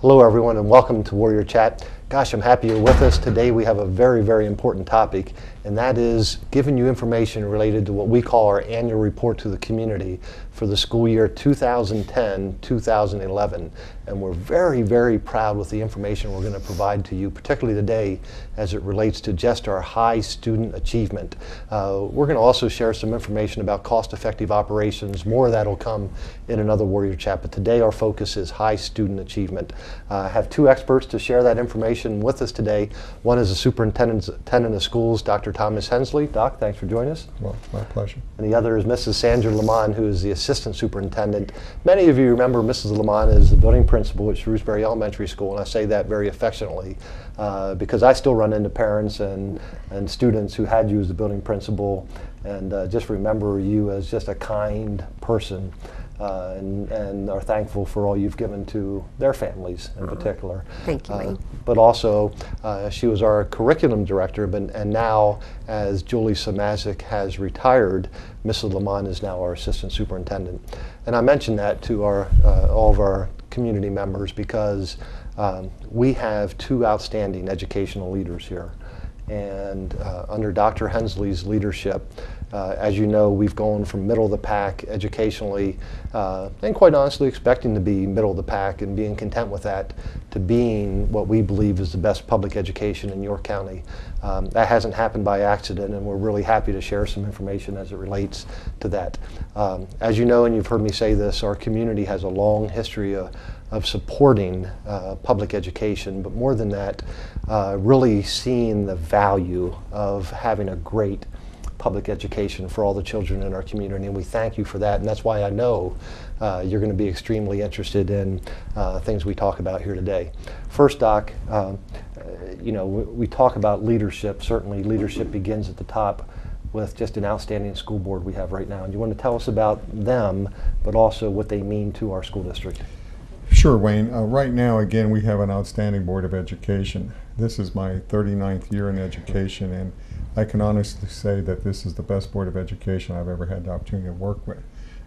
Hello everyone and welcome to Warrior Chat. Gosh, I'm happy you're with us. Today we have a very, very important topic, and that is giving you information related to what we call our annual report to the community for the school year 2010-2011. And we're very, very proud with the information we're going to provide to you, particularly today as it relates to just our high student achievement. We're going to also share some information about cost-effective operations. More of that will come in another Warrior Chat, but today our focus is high student achievement. I have two experts to share that information with us today. One is the superintendent of schools, Dr. Thomas Hensley. Doc, thanks for joining us. Well, it's my pleasure. And the other is Mrs. Sandra Lamont, who is the assistant superintendent. Many of you remember Mrs. Lamont as the building principal at Shrewsbury Elementary School, and I say that very affectionately because I still run into parents and students who had you as the building principal, and just remember you as just a kind person. And are thankful for all you've given to their families in particular. Thank you, Wayne. But also, she was our curriculum director, and now, as Julie Samazik has retired, Mrs. Lamont is now our assistant superintendent. And I mention that to all of our community members because we have two outstanding educational leaders here. And under Dr. Hensley's leadership, as you know, we've gone from middle of the pack educationally, and quite honestly expecting to be middle of the pack and being content with that, to being what we believe is the best public education in York County. That hasn't happened by accident, and we're really happy to share some information as it relates to that. As you know, and you've heard me say this, our community has a long history of supporting public education, but more than that, really seeing the value of having a great public education for all the children in our community, and we thank you for that, and that's why I know you're going to be extremely interested in things we talk about here today. First, Doc, you know, we talk about leadership. Certainly leadership begins at the top with just an outstanding school board we have right now, and you want to tell us about them, but also what they mean to our school district. Sure, Wayne. Right now, again, we have an outstanding Board of Education. This is my 39th year in education, and I can honestly say that this is the best Board of Education I've ever had the opportunity to work with.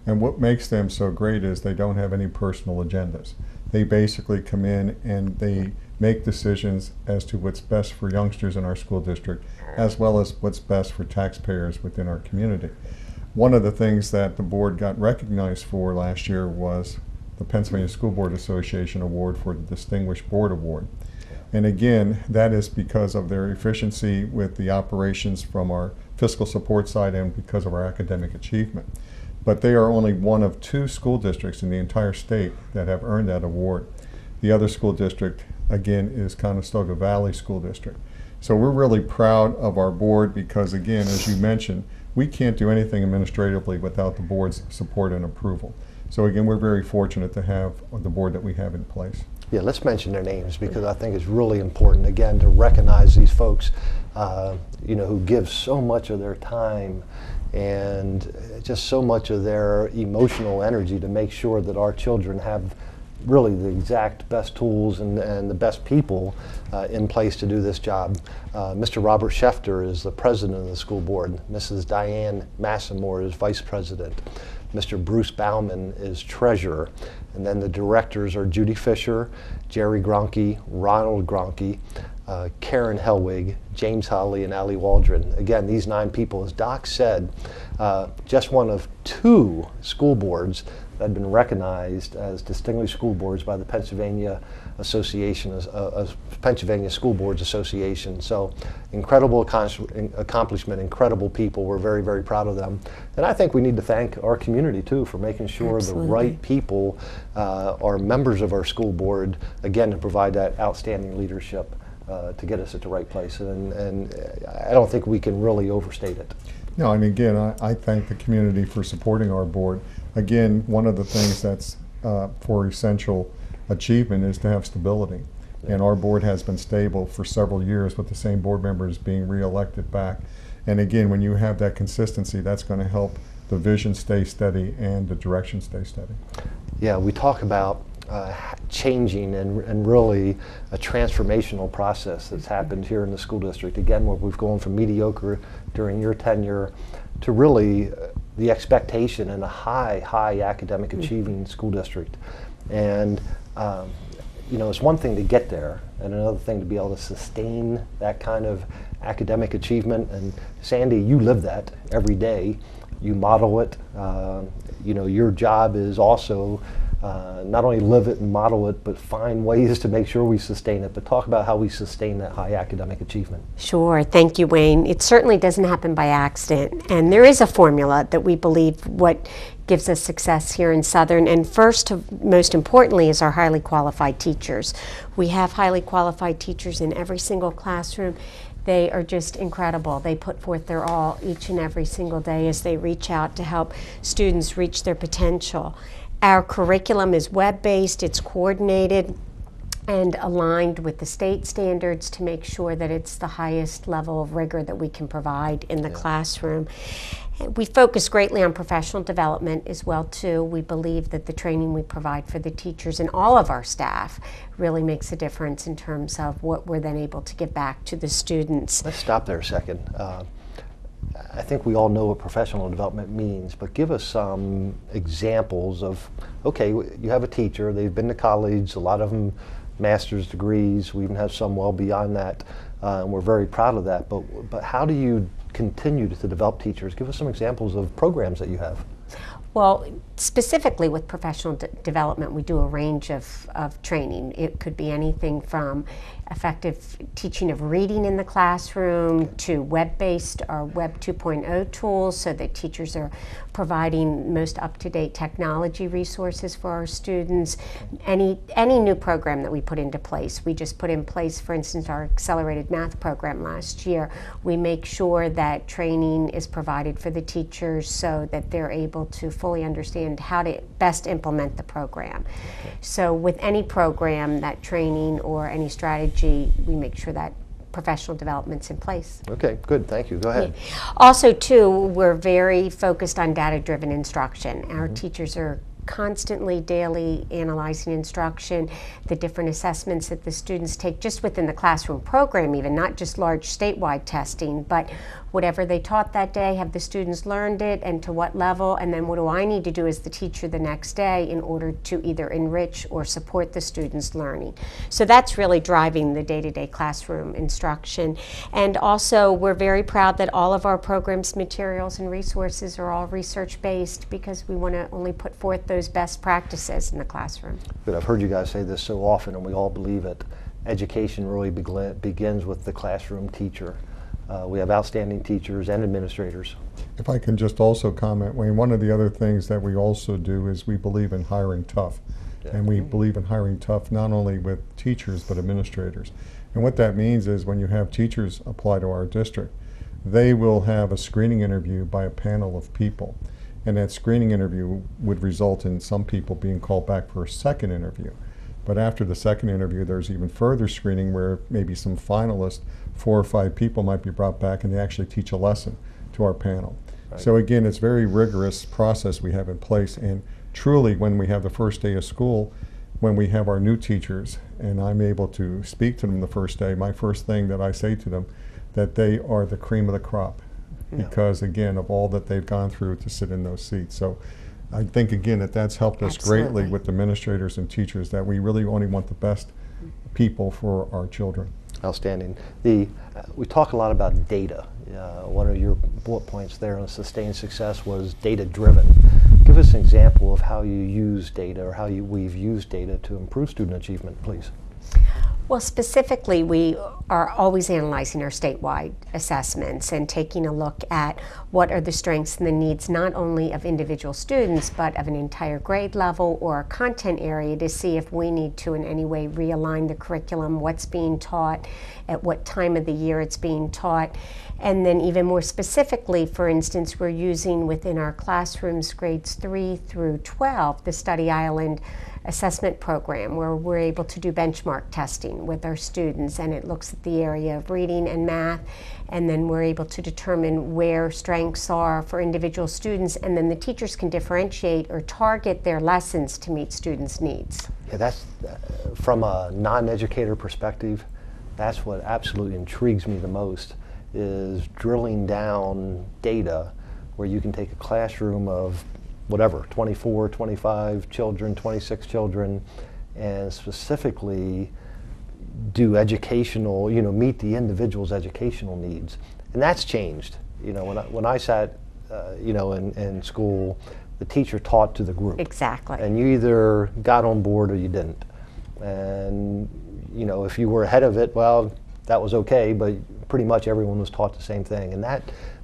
And what makes them so great is they don't have any personal agendas. They basically come in and they make decisions as to what's best for youngsters in our school district, as well as what's best for taxpayers within our community. One of the things that the board got recognized for last year was the Pennsylvania School Board Association Award for the Distinguished Board Award. And again, that is because of their efficiency with the operations from our fiscal support side and because of our academic achievement. But they are only one of two school districts in the entire state that have earned that award. The other school district, again, is Conestoga Valley School District. So we're really proud of our board because, again, as you mentioned, we can't do anything administratively without the board's support and approval. So again, we're very fortunate to have the board that we have in place. Yeah, let's mention their names because I think it's really important, again, to recognize these folks, you know, who give so much of their time and just so much of their emotional energy to make sure that our children have really the exact best tools and the best people in place to do this job. Mr. Robert Schefter is the president of the school board. Mrs. Diane Massimore is vice president. Mr. Bruce Bauman is treasurer. And then the directors are Judy Fisher, Jerry Gronke, Ronald Gronke, Karen Helwig, James Holly, and Ali Waldron. Again, these 9 people, as Doc said, just one of 2 school boards that had been recognized as distinguished school boards by the Pennsylvania Association, Pennsylvania School Boards Association. So incredible accomplishment, incredible people. We're very, very proud of them. And I think we need to thank our community too for making sure Absolutely. the right people are members of our school board, again, to provide that outstanding leadership to get us at the right place. And I don't think we can really overstate it. No, and again, I thank the community for supporting our board. Again, one of the things that's for essential achievement is to have stability. And our board has been stable for several years with the same board members being re-elected back. And again, when you have that consistency, that's going to help the vision stay steady and the direction stay steady. Yeah, we talk about changing and really a transformational process that's happened here in the school district. Again, where we've gone from mediocre during your tenure to really the expectation in a high academic achieving school district. And you know, it's one thing to get there and another thing to be able to sustain that kind of academic achievement. And Sandy, you live that every day. You model it. You know, your job is also not only live it and model it, but find ways to make sure we sustain it. But talk about how we sustain that high academic achievement. Sure, thank you, Wayne. It certainly doesn't happen by accident, and there is a formula that we believe what gives us success here in Southern, and first, most importantly, is our highly qualified teachers. We have highly qualified teachers in every single classroom. They are just incredible. They put forth their all each and every single day as they reach out to help students reach their potential. Our curriculum is web-based, it's coordinated and aligned with the state standards to make sure that it's the highest level of rigor that we can provide in the classroom. We focus greatly on professional development as well too. We believe that the training we provide for the teachers and all of our staff really makes a difference in terms of what we're then able to give back to the students. Let's stop there a second. I think we all know what professional development means, but give us some examples of, okay, you have a teacher, they've been to college, a lot of them master's degrees, we even have some well beyond that, and we're very proud of that, but how do you continue to develop teachers? Give us some examples of programs that you have. Well, specifically with professional development, we do a range of training. It could be anything from effective teaching of reading in the classroom to web-based or Web 2.0 tools so that teachers are providing most up-to-date technology resources for our students. Any new program that we put into place. We just put in place, for instance, our accelerated math program last year. We make sure that training is provided for the teachers so that they're able to fully understand how to best implement the program. Okay. So with any program, that training or any strategy, we make sure that professional development's in place. Okay, good, thank you. Go ahead. Yeah. Also, too, we're very focused on data-driven instruction. Our teachers are constantly, daily analyzing instruction, the different assessments that the students take just within the classroom program even, not just large statewide testing, but whatever they taught that day, have the students learned it and to what level, and then what do I need to do as the teacher the next day in order to either enrich or support the students' learning. So that's really driving the day-to-day classroom instruction. And also, we're very proud that all of our programs, materials, and resources are all research-based because we want to only put forth those best practices in the classroom. But I've heard you guys say this so often, and we all believe it. Education really begins with the classroom teacher. We have outstanding teachers and administrators. If I can just also comment, Wayne, one of the other things that we also do is we believe in hiring tough. Yeah. And we believe in hiring tough not only with teachers but administrators. And what that means is when you have teachers apply to our district, they will have a screening interview by a panel of people. And that screening interview would result in some people being called back for a second interview. But after the second interview, there's even further screening where maybe some finalists, 4 or 5 people might be brought back and they actually teach a lesson to our panel. Right. So again, it's a very rigorous process we have in place, and truly when we have the first day of school, when we have our new teachers and I'm able to speak to them the first day, my first thing that I say to them, that they are the cream of the crop. Yeah. Because again, of all that they've gone through to sit in those seats. So I think again that that's helped us greatly with administrators and teachers, that we really only want the best people for our children. Outstanding. We talk a lot about data. One of your bullet points there on sustained success was data-driven. Give us an example of how you use data or how we've used data to improve student achievement, please. Well, specifically, we are always analyzing our statewide assessments and taking a look at what are the strengths and the needs not only of individual students, but of an entire grade level or a content area to see if we need to in any way realign the curriculum, what's being taught, at what time of the year it's being taught. And then even more specifically, for instance, we're using within our classrooms grades 3 through 12, the Study Island assessment program, where we're able to do benchmark testing with our students, and it looks at the area of reading and math, and then we're able to determine where strengths are for individual students, and then the teachers can differentiate or target their lessons to meet students' needs. Yeah, that's from a non-educator perspective, that's what absolutely intrigues me the most, is drilling down data where you can take a classroom of whatever, 24, 25 children, 26 children, and specifically do educational, meet the individual's educational needs. And that's changed. When I sat, in school, the teacher taught to the group. Exactly. And you either got on board or you didn't. And, if you were ahead of it, well, that was okay, but pretty much everyone was taught the same thing. And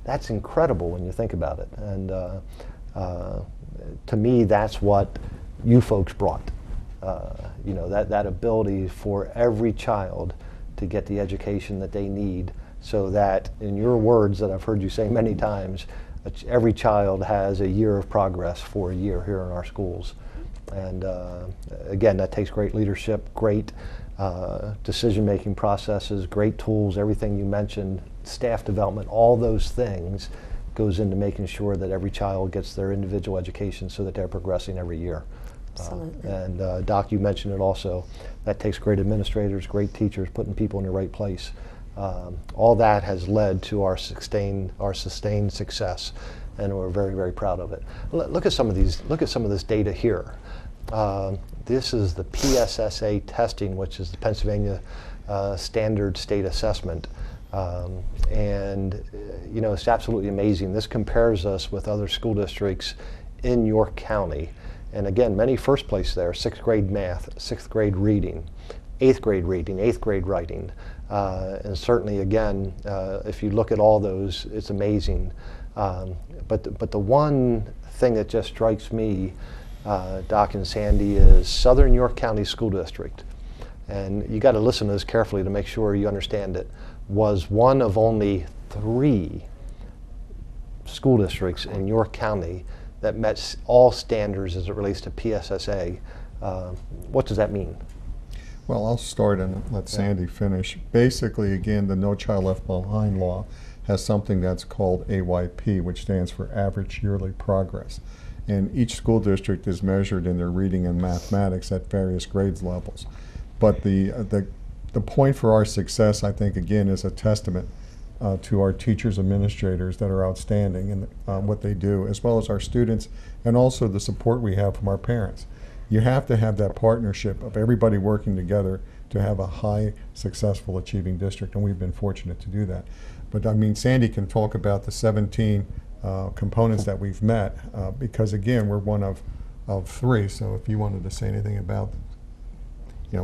that's incredible when you think about it. And to me, that's what you folks brought. That ability for every child to get the education that they need, so that, in your words that I've heard you say many times, every child has a year of progress for a year here in our schools. And again, that takes great leadership, great decision-making processes, great tools, everything you mentioned, staff development, all those things goes into making sure that every child gets their individual education so that they're progressing every year. Absolutely. And Doc, you mentioned it also. That takes great administrators, great teachers, putting people in the right place. All that has led to our sustained success, and we're very, very proud of it. Look at some of these. Look at some of this data here. This is the PSSA testing, which is the Pennsylvania Standard State Assessment. And it's absolutely amazing. This compares us with other school districts in York County. And again, many first place there: 6th grade math, 6th grade reading, 8th grade reading, 8th grade writing. And certainly, again, if you look at all those, it's amazing. But the one thing that just strikes me, Doc and Sandy, is Southern York County School District, and you got to listen to this carefully to make sure you understand it, was one of only 3 school districts in York County that met all standards as it relates to PSSA. What does that mean? Well, I'll start and let Sandy finish. Basically, again, the No Child Left Behind law has something that's called AYP, which stands for Average Yearly Progress. And each school district is measured in their reading and mathematics at various grades levels. But the point for our success, I think, again, is a testament to our teachers, administrators that are outstanding in what they do, as well as our students, and also the support we have from our parents. You have to have that partnership of everybody working together to have a high, successful, achieving district, and we've been fortunate to do that. But I mean, Sandy can talk about the 17 components that we've met, because again, we're one of 3. So if you wanted to say anything about,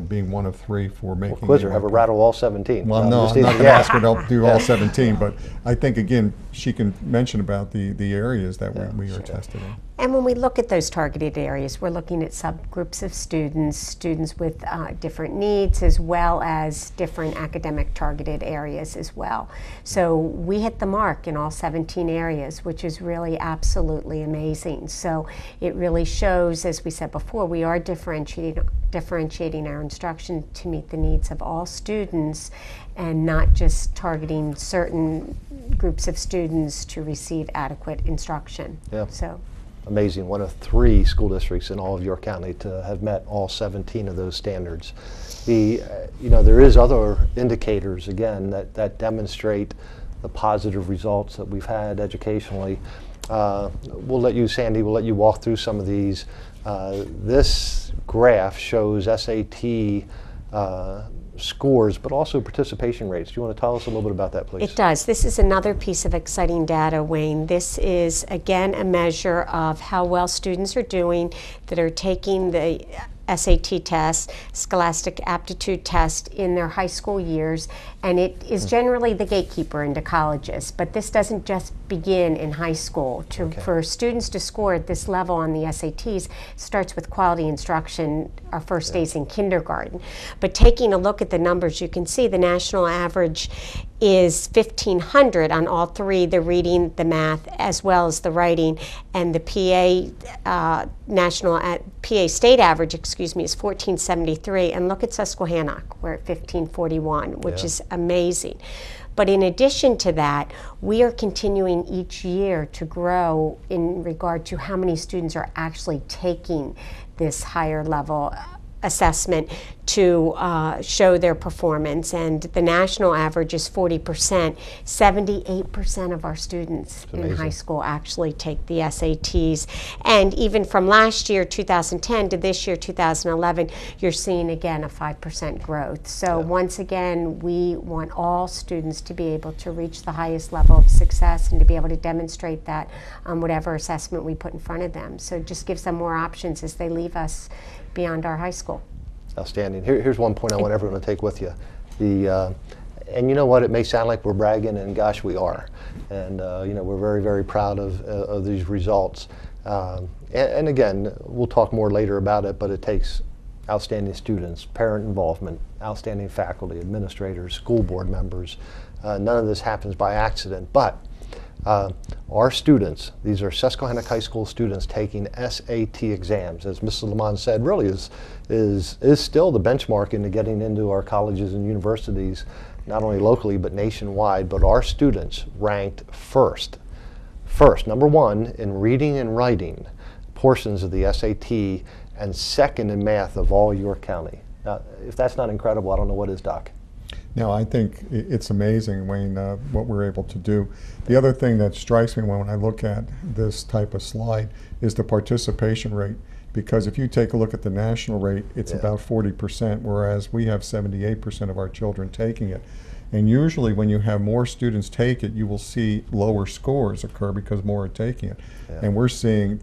being one of 3 for making. Well, Quizzer, have a rattle all 17. Well, no, I'm not going to ask her to do all 17, but I think again she can mention about the areas that we are tested in. And when we look at those targeted areas, we're looking at subgroups of students with different needs, as well as different academic targeted areas as well. So we hit the mark in all 17 areas, which is really absolutely amazing. So it really shows, as we said before, we are differentiating our instruction to meet the needs of all students, and not just targeting certain groups of students to receive adequate instruction. Yeah. So. Amazing, one of 3 school districts in all of York County to have met all 17 of those standards. There is other indicators, again, that demonstrate the positive results that we've had educationally. We'll let you, Sandy, we'll let you walk through some of these. This graph shows SAT scores, but also participation rates. Do you want to tell us a little bit about that, please? It does. This is another piece of exciting data, Wayne. This is, again, a measure of how well students are doing that are taking the SAT test, Scholastic Aptitude Test, in their high school years, and it is generally the gatekeeper into colleges. But this doesn't just begin in high school. For students to score at this level on the SATs, starts with quality instruction our first days in kindergarten. But taking a look at the numbers, you can see the national average is 1,500 on all 3, the reading, the math, as well as the writing, and the PA state average, is 1,473. And look at Susquehannock, we're at 1,541, which is amazing. But in addition to that, we are continuing each year to grow in regard to how many students are actually taking this higher level assessment to show their performance, and the national average is 40%. 78% of our students in high school actually take the SATs, and even from last year 2010 to this year 2011, you're seeing again a 5% growth. So once again, we want all students to be able to reach the highest level of success and to be able to demonstrate that on whatever assessment we put in front of them. So it just gives them more options as they leave us beyond our high school. Outstanding. Here's one point I want everyone to take with you. And you know what? It may sound like we're bragging, and gosh, we are. And you know, we're very, very proud of these results. And again, we'll talk more later about it, but it takes outstanding students, parent involvement, outstanding faculty, administrators, school board members. None of this happens by accident, but our students, these are Susquehannock High School students taking SAT exams, as Mrs. Lamont said, really is still the benchmark into getting into our colleges and universities, not only locally but nationwide. But our students ranked first, number one in reading and writing portions of the SAT, and second in math of all York County. Now, if that's not incredible, I don't know what is, Doc. No, I think it's amazing, Wayne, what we're able to do. The other thing that strikes me when I look at this type of slide is the participation rate. Because if you take a look at the national rate, it's about 40%, whereas we have 78% of our children taking it. And usually when you have more students take it, you will see lower scores occur because more are taking it. And we're seeing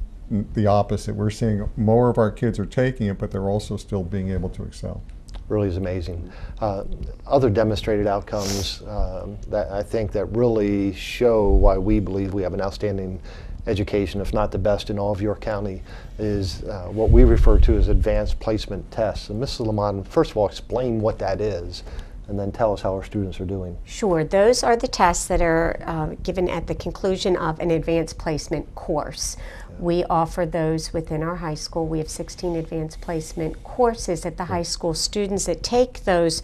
the opposite. We're seeing more of our kids are taking it, but they're also still being able to excel. Really is amazing. Other demonstrated outcomes that I think that really show why we believe we have an outstanding education, if not the best in all of York County, is what we refer to as advanced placement tests. And Mrs. Lamont, first of all, explain what that is, and then tell us how our students are doing. Sure. Those are the tests that are given at the conclusion of an advanced placement course. We offer those within our high school. We have 16 advanced placement courses at the high school. Students that take those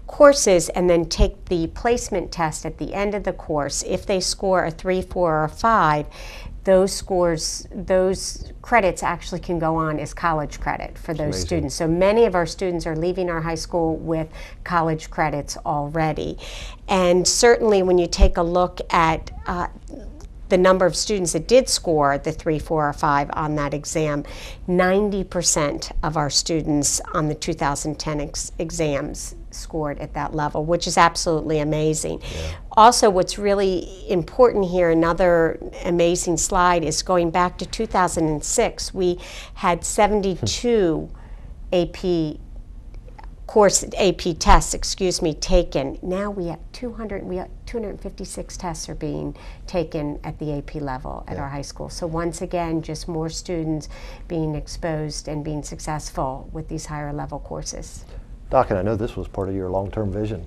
courses and then take the placement test at the end of the course, if they score a 3, 4, or a 5, those scores, those credits actually can go on as college credit for those students. So many of our students are leaving our high school with college credits already. And certainly when you take a look at the number of students that did score the 3, 4, or 5 on that exam, 90% of our students on the 2010 exams scored at that level, which is absolutely amazing. Also, what's really important here, another amazing slide, is going back to 2006. We had 72 AP tests, taken. Now we have 256 tests are being taken at the AP level at our high school. So once again, just more students being exposed and being successful with these higher level courses. Doc, and I know this was part of your long-term vision.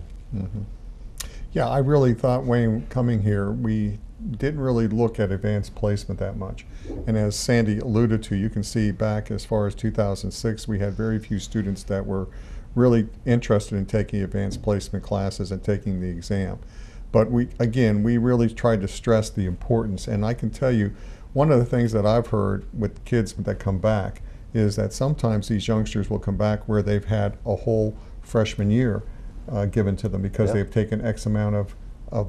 Yeah, I really thought, Wayne, coming here, we didn't really look at advanced placement that much. And as Sandy alluded to, you can see back as far as 2006, we had very few students that were really interested in taking advanced placement classes and taking the exam. But we really tried to stress the importance. And I can tell you, one of the things that I've heard with kids that come back is that sometimes these youngsters will come back where they've had a whole freshman year given to them because they've taken X amount of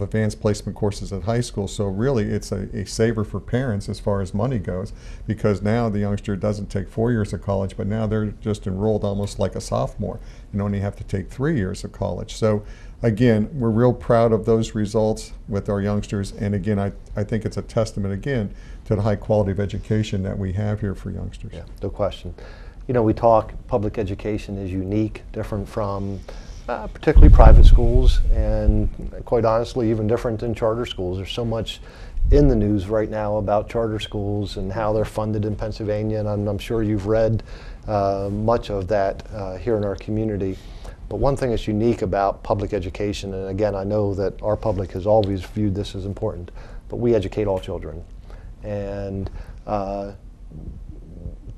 advanced placement courses at high school. So really it's a saver for parents as far as money goes, because now the youngster doesn't take 4 years of college, but now they're just enrolled almost like a sophomore and only have to take 3 years of college. So again, we're real proud of those results with our youngsters, and again, I think it's a testament again to the high quality of education that we have here for youngsters. Yeah, no question. You know, we talk public education is unique, different from particularly private schools, and quite honestly, even different than charter schools. There's so much in the news right now about charter schools and how they're funded in Pennsylvania, and I'm sure you've read much of that here in our community. But one thing that's unique about public education, and again, I know that our public has always viewed this as important, but we educate all children. And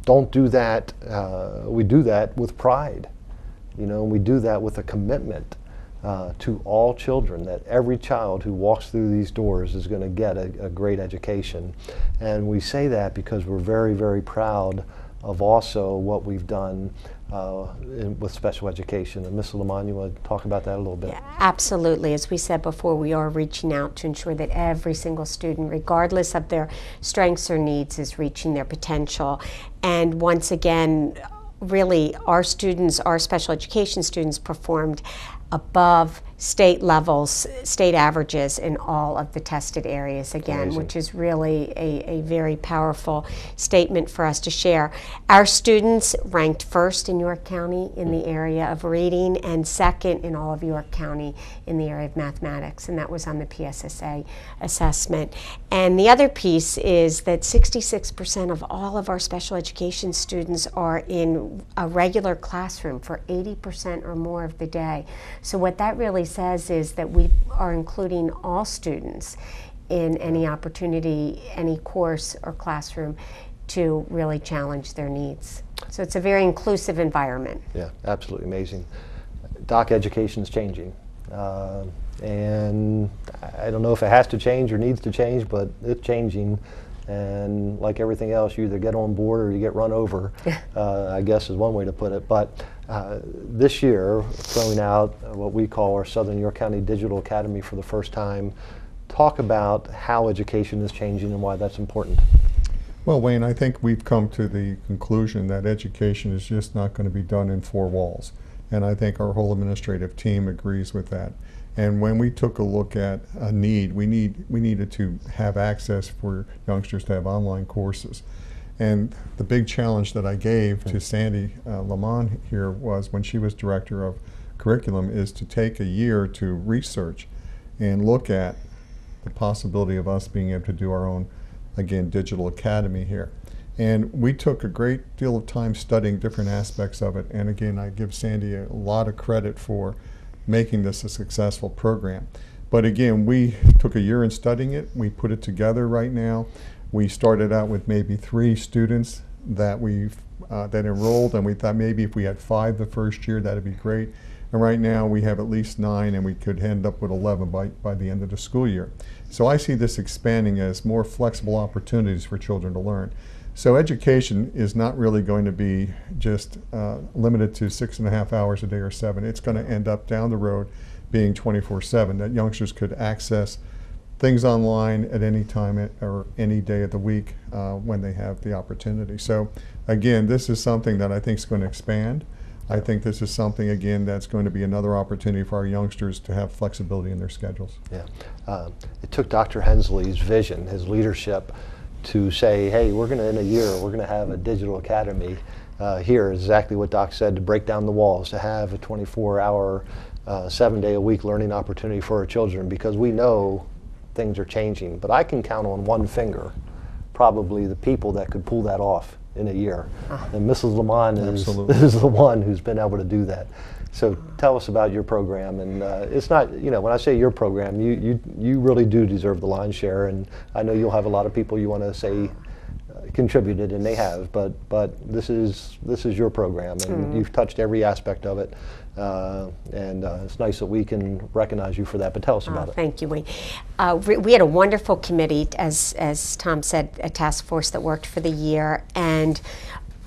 don't do that, we do that with pride. You know, we do that with a commitment to all children, that every child who walks through these doors is going to get a great education. And we say that because we're very, very proud of also what we've done with special education. And Ms. Lamont, you want to talk about that a little bit? Yeah, absolutely. As we said before, we are reaching out to ensure that every single student, regardless of their strengths or needs, is reaching their potential. And once again, really, our students, our special education students, performed above state levels, state averages in all of the tested areas again, Amazing. Which is really a very powerful statement for us to share. Our students ranked first in York County in the area of reading and second in all of York County in the area of mathematics, and that was on the PSSA assessment. And the other piece is that 66% of all of our special education students are in a regular classroom for 80% or more of the day. So what that really says is that we are including all students in any opportunity, any course or classroom to really challenge their needs. So it's a very inclusive environment. Yeah, absolutely amazing. Doc, education is changing. And I don't know if it has to change or needs to change, but it's changing. And like everything else, you either get on board or you get run over, I guess is one way to put it. But this year, throwing out what we call our Southern York County Digital Academy for the first time. Talk about how education is changing and why that's important. Well, Wayne, I think we've come to the conclusion that education is just not going to be done in four walls. And I think our whole administrative team agrees with that. And when we took a look at a need, we needed to have access for youngsters to have online courses. And the big challenge that I gave to Sandy Lamont here was, when she was director of curriculum, is to take a year to research and look at the possibility of us being able to do our own, again, digital academy here. And we took a great deal of time studying different aspects of it. And again, I give Sandy a lot of credit for making this a successful program. But again, we took a year in studying it. We put it together right now. We started out with maybe 3 students that that enrolled, and we thought maybe if we had 5 the first year, that'd be great. And right now we have at least 9, and we could end up with 11 by the end of the school year. So I see this expanding as more flexible opportunities for children to learn. So education is not really going to be just limited to 6.5 hours a day or 7. It's going to end up down the road being 24/7, that youngsters could access things online at any time or any day of the week when they have the opportunity. So again, this is something that I think is going to expand. I think this is something, again, that's going to be another opportunity for our youngsters to have flexibility in their schedules. Yeah, it took Dr. Hensley's vision, his leadership, to say, hey, we're going to, in a year, we're going to have a digital academy here. Exactly what Doc said, to break down the walls, to have a 24-hour, 7-day-a-week learning opportunity for our children, because we know things are changing. But I can count on one finger probably the people that could pull that off in a year. And Mrs. Lamont is the one who's been able to do that. So tell us about your program. And it's not, you know, when I say your program, you really do deserve the lion's share. And I know you'll have a lot of people you want to say contributed, and they have. But this is your program, and you've touched every aspect of it. And it's nice that we can recognize you for that. But tell us about it. Thank you, Wayne. We had a wonderful committee, as Tom said, a task force that worked for the year, and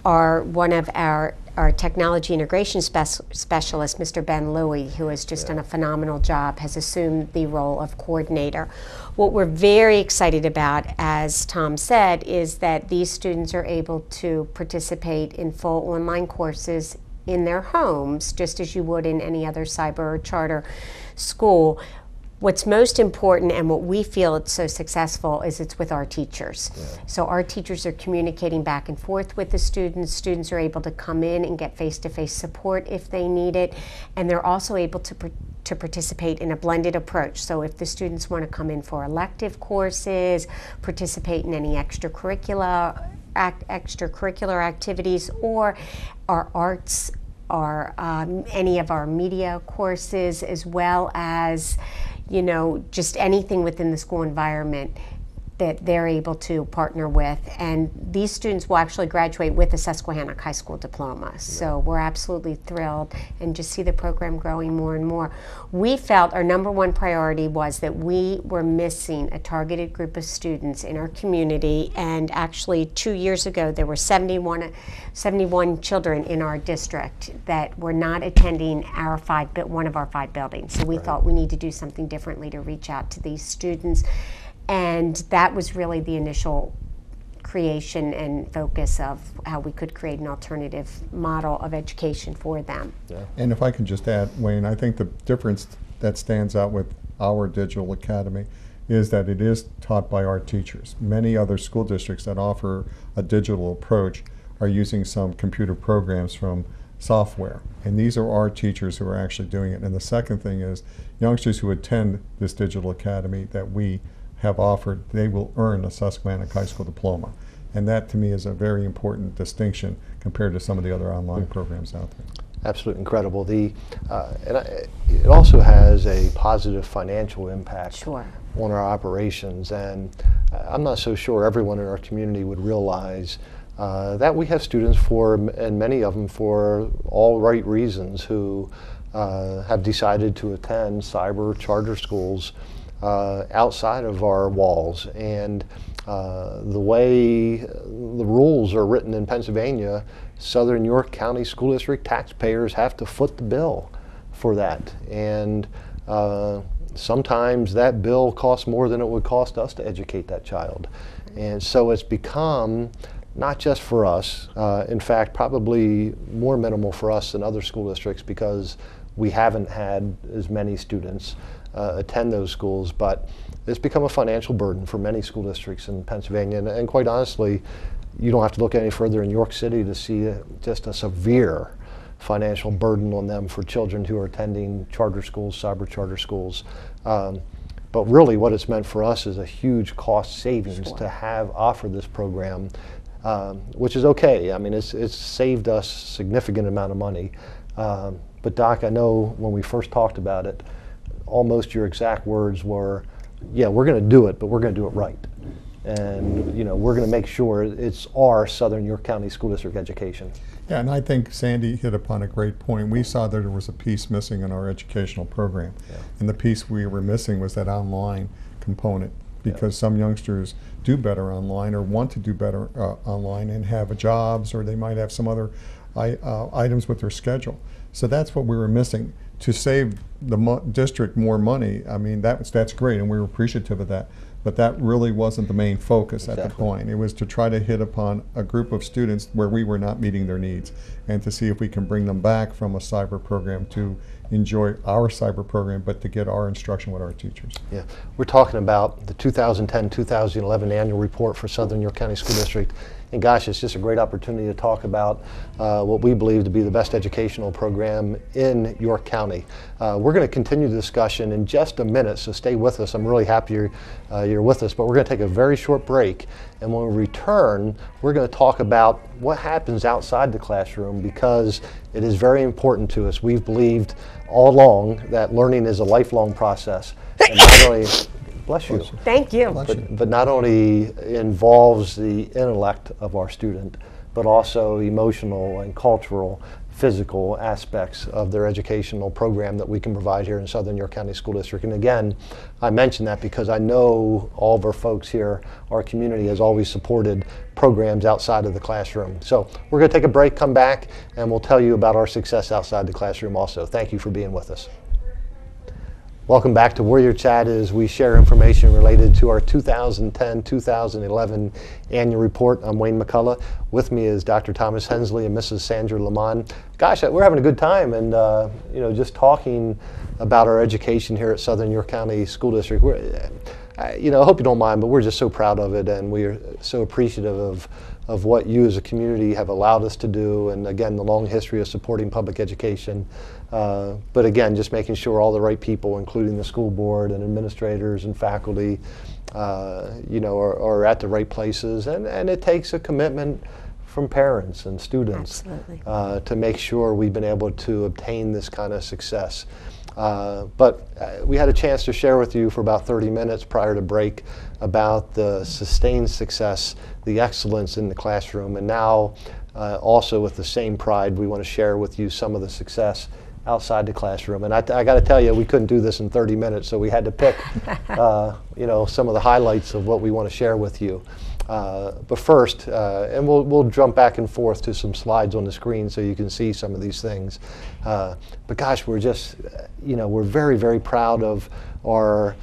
one of our technology integration specialist, Mr. Ben Louie, who has just done a phenomenal job, has assumed the role of coordinator. What we're very excited about, as Tom said, is that these students are able to participate in full online courses in their homes, just as you would in any other cyber or charter school. What's most important, and what we feel it's so successful, is it's with our teachers. Yeah. So our teachers are communicating back and forth with the students. Students are able to come in and get face-to-face support if they need it, and they're also able to participate in a blended approach. So if the students want to come in for elective courses, participate in any extracurricular activities, or our arts, or any of our media courses, as well as, you know, just anything within the school environment, that they're able to partner with. And these students will actually graduate with a Susquehannock High School diploma. So we're absolutely thrilled and just see the program growing more and more. We felt our number one priority was that we were missing a targeted group of students in our community. And actually 2 years ago, there were 71 children in our district that were not attending one of our 5 buildings. So we thought we need to do something differently to reach out to these students. And that was really the initial creation and focus of how we could create an alternative model of education for them. Yeah. And if I can just add, Wayne, I think the difference that stands out with our digital academy is that it is taught by our teachers. Many other school districts that offer a digital approach are using some computer programs from software. And these are our teachers who are actually doing it. And the second thing is youngsters who attend this digital academy that we have offered, they will earn a Susquehannock High School diploma. And that to me is a very important distinction compared to some of the other online programs out there. Absolutely incredible. It also has a positive financial impact on our operations. And I'm not so sure everyone in our community would realize that we have students and many of them for all right reasons, who have decided to attend cyber charter schools outside of our walls. And the way the rules are written in Pennsylvania, Southern York County School District taxpayers have to foot the bill for that. And sometimes that bill costs more than it would cost us to educate that child. And so it's become, not just for us, in fact probably more minimal for us than other school districts, because we haven't had as many students attend those schools, but it's become a financial burden for many school districts in Pennsylvania. And quite honestly, you don't have to look any further in York City to see just a severe financial burden on them for children who are attending charter schools, cyber charter schools. But really what it's meant for us is a huge cost savings to have offered this program, which is okay. I mean, it's saved us a significant amount of money. But Doc, I know when we first talked about it, almost your exact words were, yeah, we're going to do it, but we're going to do it right. And we're going to make sure it's our Southern York County School District education. Yeah, and I think Sandy hit upon a great point. We saw that there was a piece missing in our educational program. Yeah. And the piece we were missing was that online component, because some youngsters do better online or want to do better online and have jobs, or they might have some other items with their schedule. So that's what we were missing. To save the district more money, I mean, that's great, and we were appreciative of that. But that really wasn't the main focus at the point. It was to try to hit upon a group of students where we were not meeting their needs, and to see if we can bring them back from a cyber program to enjoy our cyber program, but to get our instruction with our teachers. Yeah, we're talking about the 2010-2011 annual report for Southern York County School District. And gosh, it's just a great opportunity to talk about what we believe to be the best educational program in York County. We're going to continue the discussion in just a minute, so stay with us. I'm really happy you're with us, but we're going to take a very short break. And when we return, we're going to talk about what happens outside the classroom, because it is very important to us. We've believed all along that learning is a lifelong process. And not only, bless you. Thank you. But not only involves the intellect of our student, but also emotional and cultural, physical aspects of their educational program that we can provide here in Southern York County School District. And again, I mention that because I know all of our folks here, our community has always supported programs outside of the classroom. So we're going to take a break, come back, and we'll tell you about our success outside the classroom also. Thank you for being with us. Welcome back to Warrior Chat as we share information related to our 2010-2011 annual report. I'm Wayne McCullough. With me is Dr. Thomas Hensley and Mrs. Sandra Lamont. Gosh, we're having a good time, and just talking about our education here at Southern York County School District. I hope you don't mind, but we're just so proud of it, and we are so appreciative of what you as a community have allowed us to do, and again, the long history of supporting public education. But again, just making sure all the right people, including the school board and administrators and faculty, are at the right places. And it takes a commitment from parents and students to make sure we've been able to obtain this kind of success. But we had a chance to share with you for about 30 minutes prior to break about the sustained success, the excellence in the classroom, and now also with the same pride we want to share with you some of the success outside the classroom. And I got to tell you, we couldn't do this in 30 minutes, so we had to pick some of the highlights of what we want to share with you. But first, and we'll jump back and forth to some slides on the screen so you can see some of these things. But gosh, we're just, we're very, very proud of our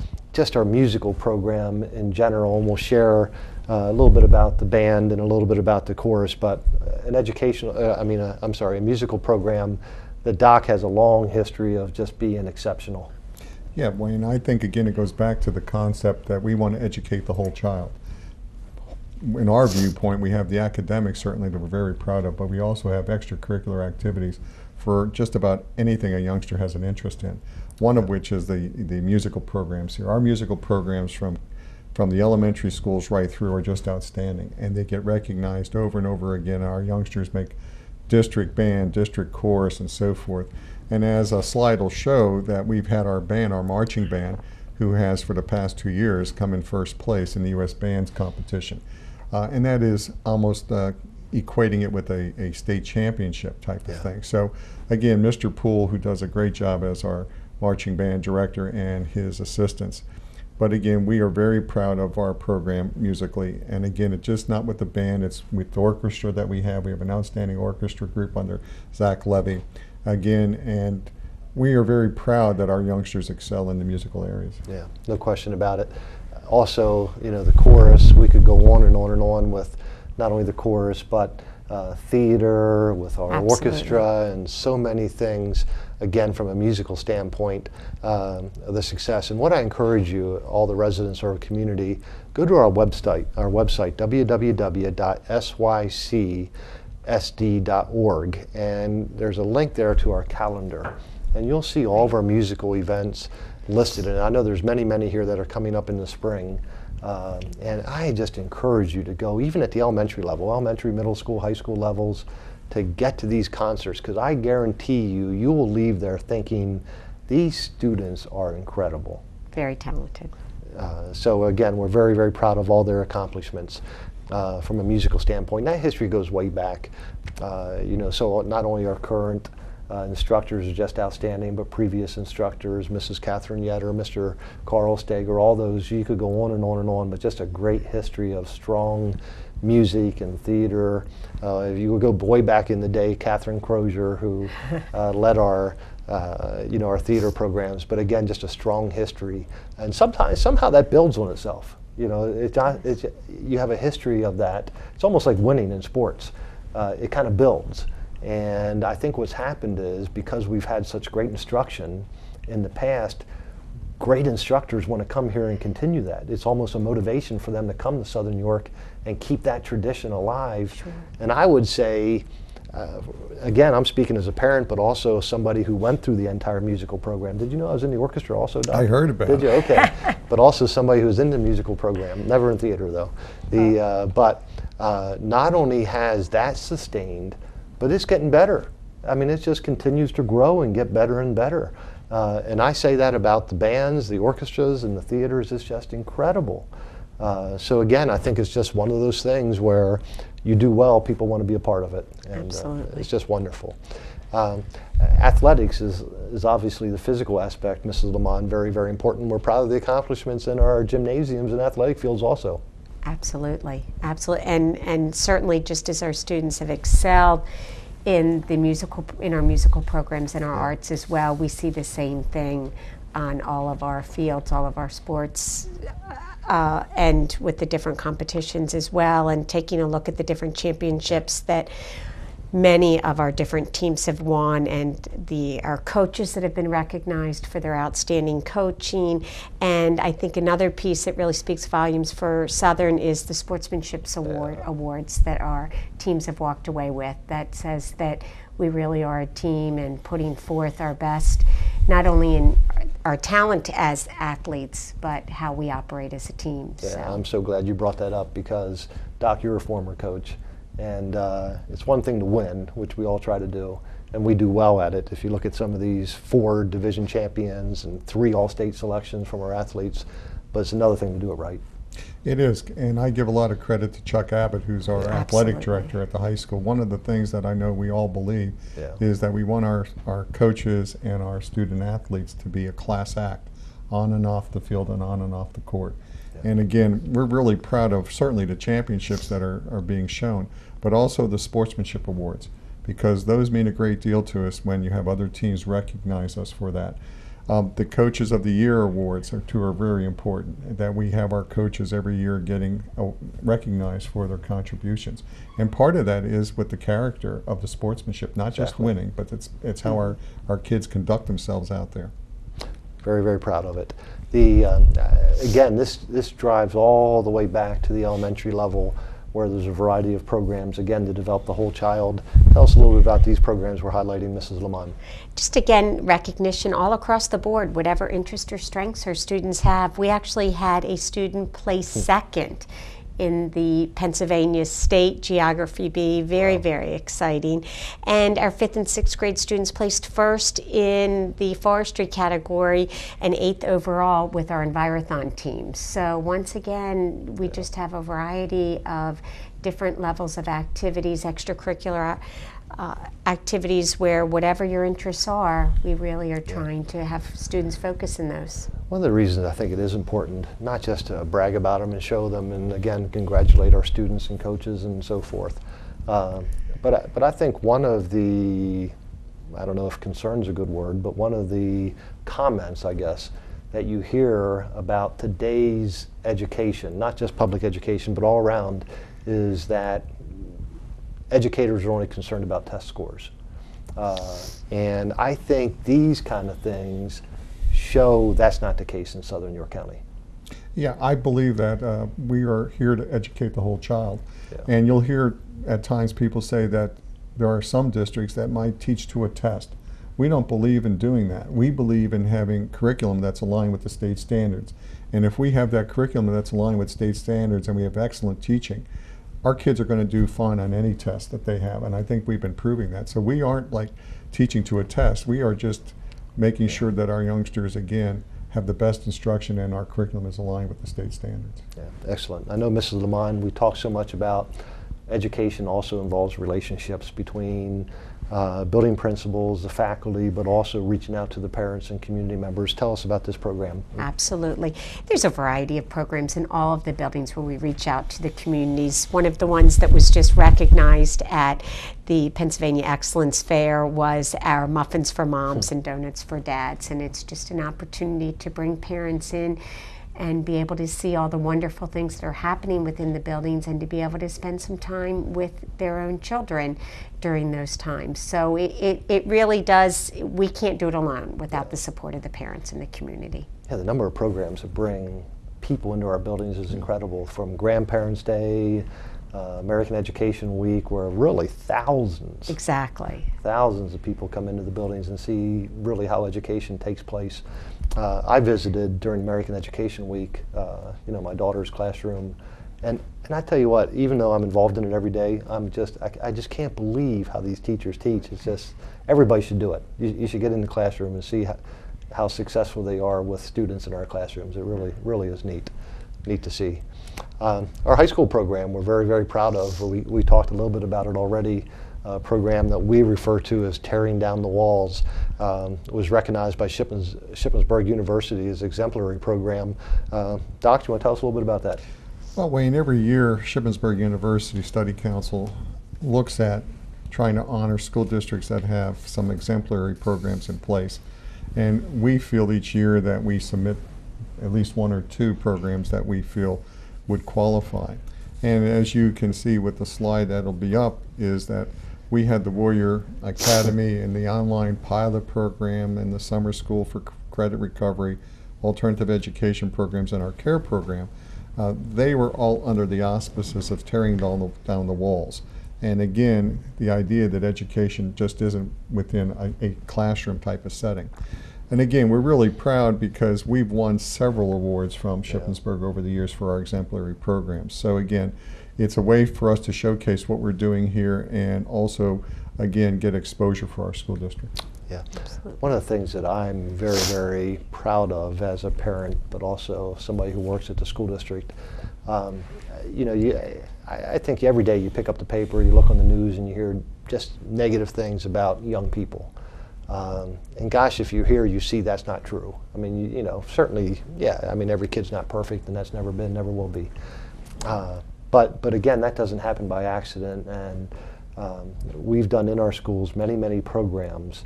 musical program in general, and we'll share a little bit about the band and a little bit about the chorus. But a musical program, the Doc has a long history of just being exceptional. Yeah, Wayne, I think again it goes back to the concept that we want to educate the whole child. In our viewpoint, we have the academics certainly that we're very proud of, but we also have extracurricular activities for just about anything a youngster has an interest in. One of which is the musical programs here. Our musical programs from the elementary schools right through are just outstanding, and they get recognized over and over again. Our youngsters make district band, district chorus, and so forth. And as a slide will show, that we've had our band, our marching band, who has for the past 2 years come in first place in the U.S. Bands competition. And that is almost equating it with a state championship type of thing. So again, Mr. Poole, who does a great job as our marching band director, and his assistants. But again, we are very proud of our program musically. And again, it's just not with the band, it's with the orchestra that we have. We have an outstanding orchestra group under Zach Levy. Again, and we are very proud that our youngsters excel in the musical areas. Yeah, no question about it. Also, the chorus, we could go on and on and on with not only the chorus, but theater, with our orchestra, and so many things, again, from a musical standpoint, the success. And what I encourage you, all the residents of our community, go to our website, www.sycsd.org, and there's a link there to our calendar. And you'll see all of our musical events listed. And I know there's many, many here that are coming up in the spring. And I just encourage you to go, even at the elementary level, elementary, middle school, high school levels, to get to these concerts, because I guarantee you will leave there thinking these students are incredible. Very talented. So again, we're very, very proud of all their accomplishments from a musical standpoint. And that history goes way back. So not only our current instructors are just outstanding, but previous instructors, Mrs. Catherine Yetter, Mr. Carl Steger, all those, you could go on and on and on, but just a great history of strong music and theater. If you would go way back in the day, Catherine Crozier, who led our theater programs, but again, just a strong history. And somehow that builds on itself. You have a history of that. It's almost like winning in sports. It kind of builds. And I think what's happened is, because we've had such great instruction in the past, great instructors want to come here and continue that. It's almost a motivation for them to come to Southern New York and keep that tradition alive. Sure. And I would say, again, I'm speaking as a parent, but also somebody who went through the entire musical program. Did you know I was in the orchestra also, Doc? I heard about it. Did you? Okay. But also somebody who was in the musical program, never in theater though. But not only has that sustained, but it's getting better. I mean, it just continues to grow and get better and better. And I say that about the bands, the orchestras, and the theaters. It's just incredible. So again, I think it's just one of those things where you do well, people want to be a part of it. And Absolutely. It's just wonderful. Athletics is obviously the physical aspect, Mrs. Lamont, very, very important. We're proud of the accomplishments in our gymnasiums and athletic fields also. Absolutely, absolutely, and certainly, just as our students have excelled in our musical programs and our arts as well, we see the same thing on all of our fields, all of our sports, and with the different competitions as well. And taking a look at the different championships that many of our different teams have won, and our coaches that have been recognized for their outstanding coaching. And I think another piece that really speaks volumes for Southern is the Sportsmanship Awards that our teams have walked away with. That says that we really are a team and putting forth our best, not only in our talent as athletes, but how we operate as a team. Yeah, so. I'm so glad you brought that up, because, Doc, you're a former coach. And it's one thing to win, which we all try to do. and we do well at it. If you look at some of these 4 division champions and 3 all-state selections from our athletes, but it's another thing to do it right. It is, and I give a lot of credit to Chuck Abbott, who's our athletic Absolutely. director at the high school. One of the things that I know we all believe Yeah. is that we want our coaches and our student athletes to be a class act on and off the field and on and off the court. Yeah. And again, we're really proud of certainly the championships that are being shown, but also the sportsmanship awards, because those mean a great deal to us when you have other teams recognize us for that. The Coaches of the Year awards are very important, that we have our coaches every year getting recognized for their contributions. And part of that is with the character of the sportsmanship, not just Exactly. winning, but it's how our kids conduct themselves out there. Very, very proud of it. The again, this drives all the way back to the elementary level, where there's a variety of programs, again, to develop the whole child. Tell us a little bit about these programs we're highlighting, Mrs. Lamont. Just again, recognition all across the board, whatever interest or strengths our students have. We actually had a student place second in the Pennsylvania State Geography Bee, very exciting. And our 5th and 6th grade students placed first in the forestry category and 8th overall with our Envirothon teams. So once again, we just have a variety of different levels of activities, extracurricular activities, where whatever your interests are, we really are trying to have students focus in those. One of the reasons I think it is important, not just to brag about them and show them, and again, congratulate our students and coaches and so forth, but I think one of the, I don't know if concern's a good word, but one of the comments, I guess, that you hear about today's education, not just public education, but all around, is that educators are only concerned about test scores. And I think these kind of things show that's not the case in Southern York County. Yeah, I believe that we are here to educate the whole child. Yeah. And you'll hear at times people say that there are some districts that might teach to a test. We don't believe in doing that. We believe in having curriculum that's aligned with the state standards. And if we have that curriculum that's aligned with state standards and we have excellent teaching, our kids are going to do fine on any test that they have, and I think we've been proving that. So we aren't like teaching to a test. We are just making sure that our youngsters, again, have the best instruction and our curriculum is aligned with the state standards. Yeah, excellent. I know, Mrs. Lamont, we talk so much about education also involves relationships between building principals, the faculty, but also reaching out to the parents and community members. Tell us about this program. Absolutely. There's a variety of programs in all of the buildings where we reach out to the communities. One of the ones that was just recognized at the Pennsylvania Excellence Fair was our Muffins for Moms and Donuts for Dads, and it's just an opportunity to bring parents in and be able to see all the wonderful things that are happening within the buildings and to be able to spend some time with their own children during those times. So it really does, we can't do it alone without the support of the parents and the community. Yeah, the number of programs that bring people into our buildings is incredible, from Grandparents' Day, American Education Week, where really thousands of people come into the buildings and see really how education takes place. I visited during American Education Week, my daughter's classroom, and I tell you what, even though I'm involved in it every day, I just can't believe how these teachers teach. It's just, everybody should do it. You should get in the classroom and see how successful they are with students in our classrooms. It really is neat to see. Our high school program we're very proud of. We talked a little bit about it already. A program that we refer to as Tearing Down the Walls was recognized by Shippensburg University as exemplary program. Doc, do you want to tell us a little bit about that? Well, Wayne, every year Shippensburg University Study Council looks at trying to honor school districts that have some exemplary programs in place. And we feel each year that we submit at least 1 or 2 programs that we feel would qualify. And as you can see with the slide that'll be up, is that we had the Warrior Academy and the online pilot program and the summer school for credit recovery, alternative education programs, and our care program. They were all under the auspices of tearing down the walls. And again, the idea that education just isn't within a classroom type of setting. And again, we're really proud because we've won several awards from Shippensburg over the years for our exemplary programs. So again, it's a way for us to showcase what we're doing here and also, again, get exposure for our school district. Yeah. One of the things that I'm very, very proud of as a parent, but also somebody who works at the school district, you know, I think every day you pick up the paper, you look on the news, and you hear just negative things about young people. And gosh, if you hear, you see that's not true. I mean, you know, certainly, yeah, I mean, every kid's not perfect, and that's never been, never will be. But again, that doesn't happen by accident, and we've done in our schools many, many programs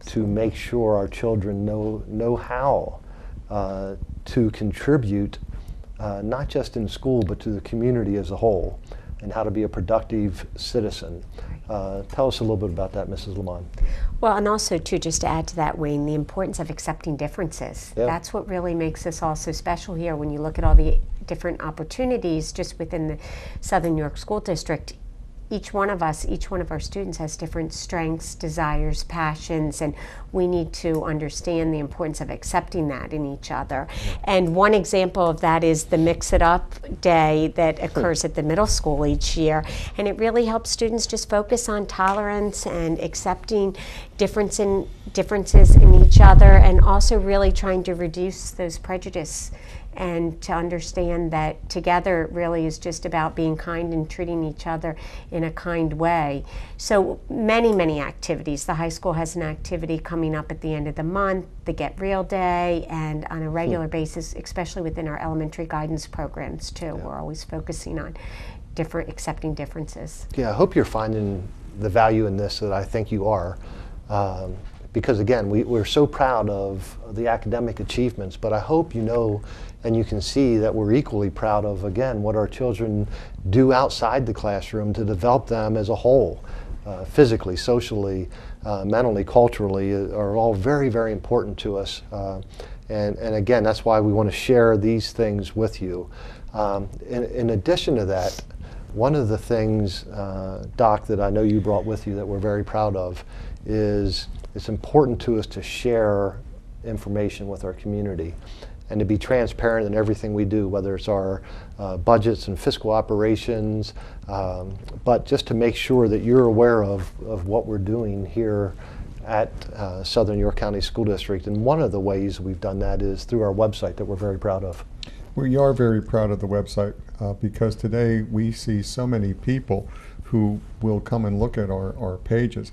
to make sure our children know how to contribute, not just in school, but to the community as a whole, and how to be a productive citizen. Tell us a little bit about that, Mrs. Lamont. Well, and also, too, just to add to that, Wayne, the importance of accepting differences. Yeah. That's what really makes us all so special here. When you look at all the different opportunities just within the Southern New York School District, each one of us, each one of our students has different strengths, desires, passions, and we need to understand the importance of accepting that in each other. And one example of that is the Mix It Up Day that occurs at the middle school each year. And it really helps students just focus on tolerance and accepting differences in each other, and also really trying to reduce those prejudice and to understand that together it really is just about being kind and treating each other in a kind way. So many, many activities. The high school has an activity coming up at the end of the month, the Get Real Day, and on a regular basis, especially within our elementary guidance programs too, we're always focusing on accepting differences. Yeah, I hope you're finding the value in this that I think you are. Because again, we're so proud of the academic achievements, but I hope you know and you can see that we're equally proud of, again, what our children do outside the classroom to develop them as a whole, physically, socially, mentally, culturally, are all very, very important to us. And again, that's why we want to share these things with you. In addition to that, one of the things, Doc, that I know you brought with you that we're very proud of is it's important to us to share information with our community and to be transparent in everything we do, whether it's our budgets and fiscal operations, but just to make sure that you're aware of what we're doing here at Southern New York County School District. And one of the ways we've done that is through our website that we're very proud of. We are very proud of the website because today we see so many people who will come and look at our pages.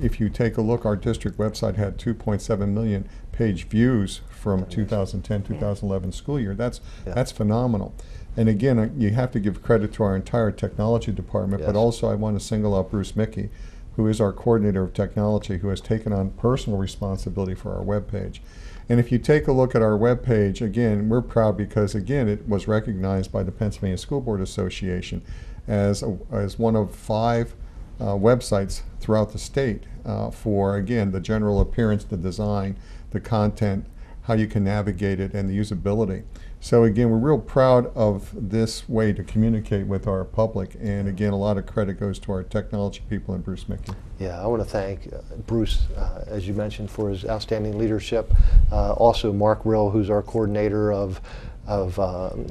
If you take a look, our district website had 2.7 million page views from 2010-2011 school year. That's phenomenal. And again, you have to give credit to our entire technology department, but also I want to single out Bruce Mickey, who is our coordinator of technology, who has taken on personal responsibility for our webpage. And if you take a look at our webpage, again, we're proud because, again, it was recognized by the Pennsylvania School Board Association as one of 5 websites throughout the state for, again, the general appearance, the design, the content, how you can navigate it, and the usability. So again, we're real proud of this way to communicate with our public, and again, a lot of credit goes to our technology people and Bruce Mickey. Yeah, I want to thank Bruce, as you mentioned, for his outstanding leadership. Also Mark Rill, who's our coordinator of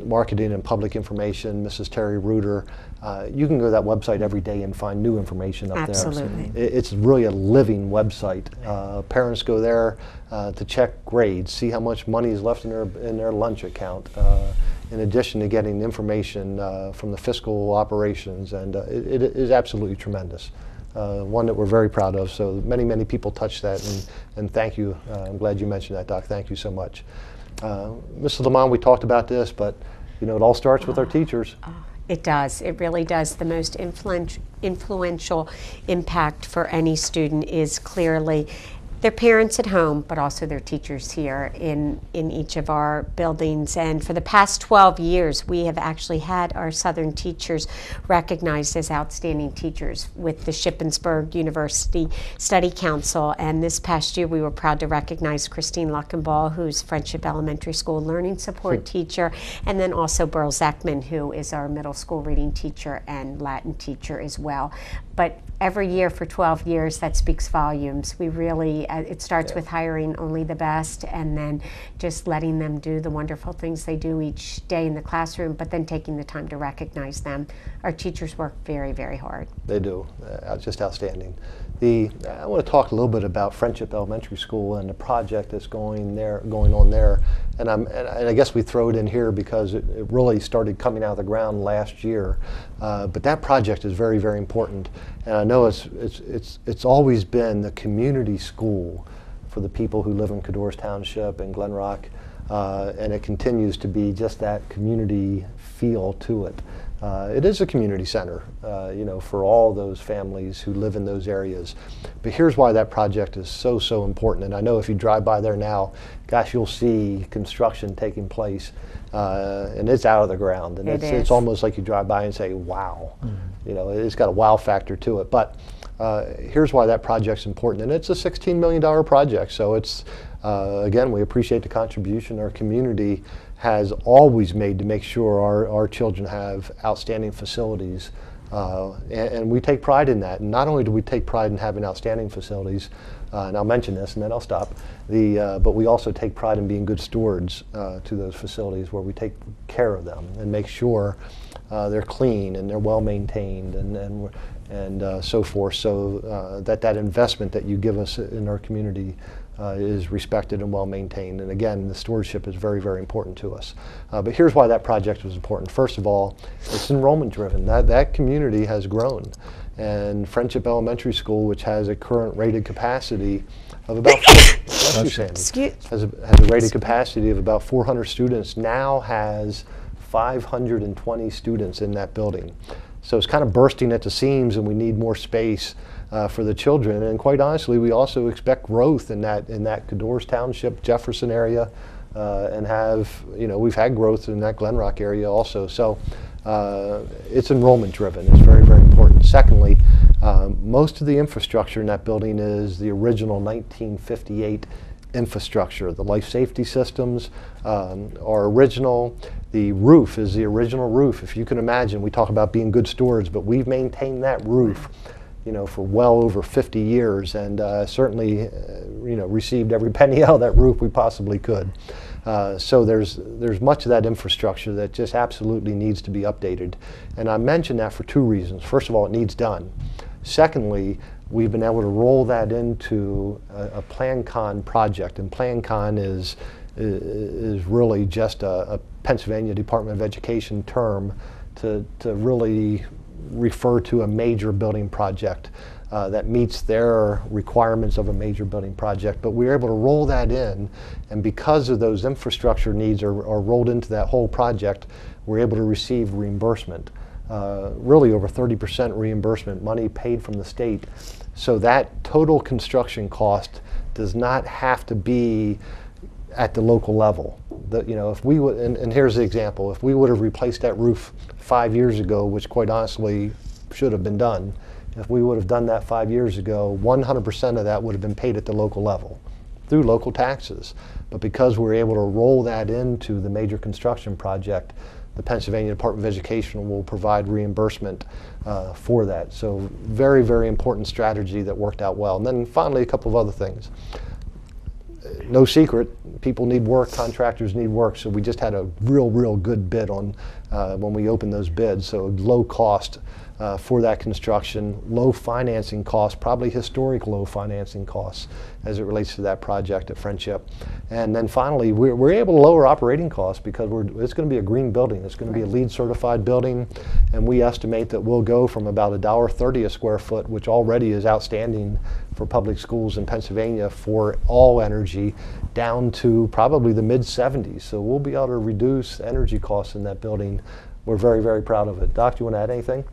marketing and public information, Mrs. Terry Reuter. You can go to that website every day and find new information up there. Absolutely. It's really a living website. Parents go there to check grades, see how much money is left in their lunch account, in addition to getting information from the fiscal operations, and it is absolutely tremendous. One that we're very proud of. So many, many people touch that, and thank you. I'm glad you mentioned that, Doc. Thank you so much. Mrs. Lamont, we talked about this, but you know, it all starts with our teachers. It does. It really does. The most influential impact for any student is clearly their parents at home, but also their teachers here in each of our buildings. And for the past 12 years, we have actually had our Southern teachers recognized as outstanding teachers with the Shippensburg University Study Council. And this past year, we were proud to recognize Christine Luckenball, who's Friendship Elementary School Learning Support teacher, and then also Burl Zeckman, who is our middle school reading teacher and Latin teacher as well. But every year for 12 years, that speaks volumes. We really, it starts with hiring only the best and then just letting them do the wonderful things they do each day in the classroom, but then taking the time to recognize them. Our teachers work very, very hard. They do, just outstanding. I want to talk a little bit about Friendship Elementary School and the project that's going on there. And I guess we throw it in here because it really started coming out of the ground last year. But that project is very, very important. And I know it's always been the community school for the people who live in Codorus Township and Glen Rock. And it continues to be just that community feel to it. It is a community center, for all those families who live in those areas. But here's why that project is so, so important. And I know if you drive by there now, gosh, you'll see construction taking place, and it's out of the ground. And it's almost like you drive by and say, wow. Mm-hmm. It's got a wow factor to it. But here's why that project's important. And it's a $16 million project. So it's, again, we appreciate the contribution our community has always made to make sure our children have outstanding facilities. And we take pride in that. And not only do we take pride in having outstanding facilities, and I'll mention this and then I'll stop, but we also take pride in being good stewards to those facilities where we take care of them and make sure they're clean and they're well maintained and so forth, so that investment that you give us in our community is respected and well maintained. And again, the stewardship is very, very important to us. But here's why that project was important. First of all, it's enrollment driven. That community has grown. And Friendship Elementary School, which has a current rated capacity of about has a rated capacity of about 400 students, now has 520 students in that building. So it's kind of bursting at the seams, and we need more space for the children. And quite honestly, we also expect growth in that Codorus Township, Jefferson area, and we've had growth in that Glen Rock area also. So it's enrollment driven. It's very, very important. Secondly, most of the infrastructure in that building is the original 1958 infrastructure. The life safety systems are original. The roof is the original roof. If you can imagine, we talk about being good stewards, but we've maintained that roof for well over 50 years, and certainly received every penny out of that roof we possibly could. So there's much of that infrastructure that just absolutely needs to be updated. And I mention that for two reasons. First of all, it needs done. Secondly, we've been able to roll that into a PlanCon project, and PlanCon is really just a Pennsylvania Department of Education term to really refer to a major building project that meets their requirements of a major building project. But we're able to roll that in, and because of those infrastructure needs are rolled into that whole project, we're able to receive reimbursement. Really over 30% reimbursement, money paid from the state. So that total construction cost does not have to be at the local level. If we would, and here's the example, if we would have replaced that roof 5 years ago, which quite honestly should have been done, if we would have done that 5 years ago, 100% of that would have been paid at the local level through local taxes. But because we're able to roll that into the major construction project, the Pennsylvania Department of Education will provide reimbursement for that. So very, very important strategy that worked out well. And then finally, a couple of other things. No secret, people need work, contractors need work, so we just had a real good bid on when we opened those bids. So low cost for that construction, low financing costs, probably historic low financing costs as it relates to that project at Friendship. And then finally, we're able to lower operating costs because it's going to be a green building. It's going to be a LEED certified building, and we estimate that we'll go from about $1.30 a square foot, which already is outstanding for public schools in Pennsylvania for all energy, down to probably the mid-70s. So we'll be able to reduce energy costs in that building. We're very, very proud of it. Doc, do you want to add anything?